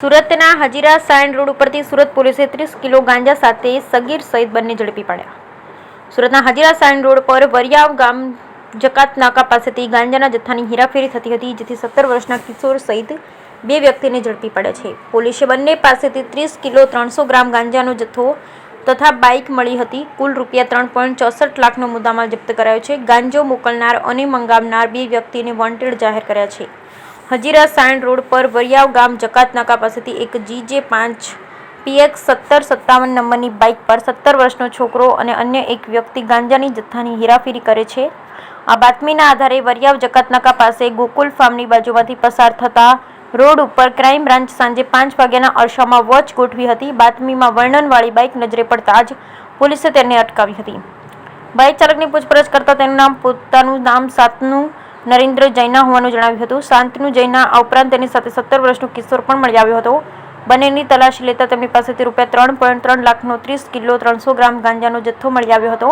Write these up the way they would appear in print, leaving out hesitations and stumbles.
સુરતના હજીરા સાયણ રોડ ઉપરથી સુરત પોલીસે 30 કિલો ગાંજા સાથે સગીર સહિત બંને ઝડપી પાડ્યા। સુરતના હજીરા સાયણ રોડ પર વરિયાવ ગામ જકાત નાકા પાસેથી ગાંજાના જથ્થાની હેરાફેરી થતી હતી, જેથી 17 વર્ષના કિશોર સહિત 2 વ્યક્તિને ઝડપી પાડ્યા છે। પોલીસે બંને પાસેથી 30 કિલો 300 ગ્રામ ગાંજાનો જથ્થો તથા બાઇક મળી હતી। કુલ રૂપિયા 3.64 લાખનો મુદ્દામાલ જપ્ત કરાયો છે। ગાંજો મોકલનાર અને મંગાવનાર 2 વ્યક્તિને વોન્ટેડ જાહેર કર્યા છે। હજીરા સાયણ રોડ પર વરિયાવ ગામ જકાત નાકા પાસેથી એક GJ5 PX 1757 નંબરની બાઇક પર 17 વર્ષનો છોકરો અને અન્ય એક વ્યક્તિ ગાંજાની જથ્થાની હેરાફેરી કરે છે। આ બાતમીના આધારે વરિયાવ જકાત નાકા પાસે ગોકુલ ફાર્મની બાજુમાંથી પસાર થતા રોડ ઉપર ક્રાઇમ બ્રાન્ચ સાંજે 5 વાગ્યાના અરસામાં વોચ ગોઠવી હતી। બાતમીમાં વર્ણનવાળી બાઇક નજરે પડતા જ પોલીસે તેને અટકાવી હતી। બાઇક ચાલકની પૂછપરછ કરતા તેનું પોતાનું નામ શાંતનુ નરેન્દ્ર જૈના હોવાનું જણાવ્યું હતું। શાંતનુ જૈના આ ઉપરાંત તેની સાથે 17 વર્ષનો કિશોર પણ મળી આવ્યો હતો। બંનેની તલાશી લેતા તેમની પાસેથી રૂપિયા 3.3 લાખનો 30 કિલો 300 ગ્રામ ગાંજાનો જથ્થો મળી આવ્યો હતો।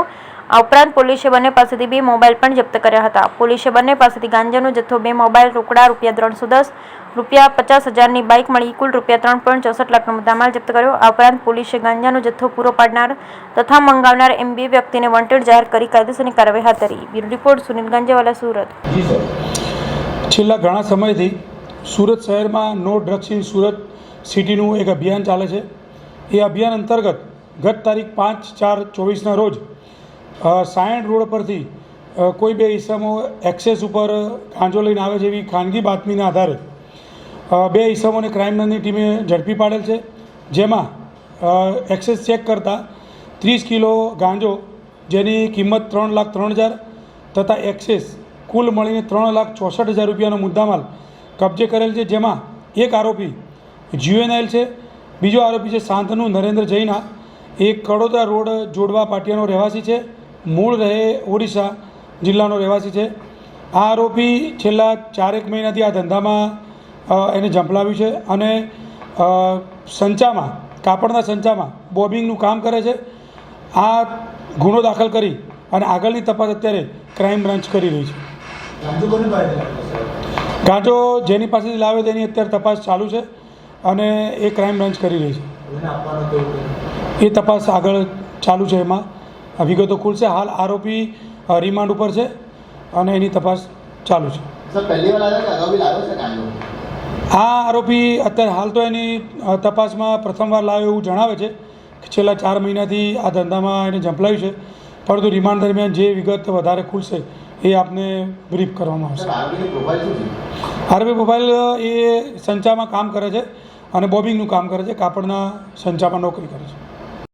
આ ઉપરાંત પોલીસે બંને પાસેથી 2 મોબાઈલ પણ જપ્ત કર્યા હતા। પોલીસે બંને પાસેથી ગાંજાનો જથ્થો, 2 મોબાઈલ, રોકડા રૂપિયા 310, રૂપિયા 50,000ની બાઇક મળી કુલ રૂપિયા 3.64 લાખનો મુદ્દામાલ જપ્ત કર્યો। આ ઉપરાંત પોલીસે ગાંજાનો જથ્થો પૂરો પાડનાર તથા મંગાવનાર એમ 2 વ્યક્તિને વોન્ટેડ જાહેર કરી કાયદેસરની કાર્યવાહી હાથ ધરી। Bureau report Sunil Ganjewala, Surat. છેલ્લા ઘણા સમયથી સુરત શહેરમાં નો ડ્રગ્સ ઇન સુરત સિટીનું એક અભિયાન ચાલે છે। એ અભિયાન અંતર્ગત ગત તારીખ 5/4/24ના રોજ સાયણ રોડ પરથી કોઈ 2 ઈસમો એક્સેસ ઉપર ગાંજો લઈને આવે છે એવી ખાનગી બાતમીના આધારે 2 ઈસમોને ક્રાઇમ બ્રાન્ચની ટીમે ઝડપી પાડેલ છે। જેમાં એક્સેસ ચેક કરતાં 30 કિલો ગાંજો જેની કિંમત 3,03,000 તથા એક્સેસ કુલ મળીને 3,64,000 રૂપિયાનો મુદ્દામાલ કબજે કરેલ છે। જેમાં એક આરોપી જ્યુએનઆઈલ છે, બીજો આરોપી છે શાંતનુ નરેન્દ્ર જૈના, એક કડોદરા રોડ જોડવા પાટિયાનો રહેવાસી છે, મૂળ રહે ઓડિશા જિલ્લાનો રહેવાસી છે। આ આરોપી છેલ્લા 4 મહિનાથી આ ધંધામાં એને ઝંપલાવ્યું છે અને સંચામાં, કાપડના સંચામાં બોબિંગનું કામ કરે છે। આ ગુનો દાખલ કરી અને આગળની તપાસ અત્યારે ક્રાઇમ બ્રાન્ચ કરી રહી છે। ગાંજો જેની પાસેથી લાવે તેની અત્યારે તપાસ ચાલુ છે અને એ ક્રાઇમ બ્રાન્ચ કરી રહી છે। એ તપાસ આગળ ચાલુ છે, એમાં વિગતો ખુલશે। હાલ આરોપી રિમાન્ડ ઉપર છે અને એની તપાસ ચાલુ છે। આ આરોપી અત્યારે હાલ તો એની તપાસમાં પ્રથમવાર લાવ્યો એવું જણાવે છે કે છેલ્લા 4 મહિનાથી આ ધંધામાં એને ઝંપલાવ્યું છે, પરંતુ રિમાન્ડ દરમિયાન જે વિગત વધારે ખુલશે એ આપને બ્રીફ કરવામાં આવશે। આરોપી પ્રોફાઇલ એ સંચામાં કામ કરે છે અને બોબિંગનું કામ કરે છે, કાપડના સંચામાં નોકરી કરે છે।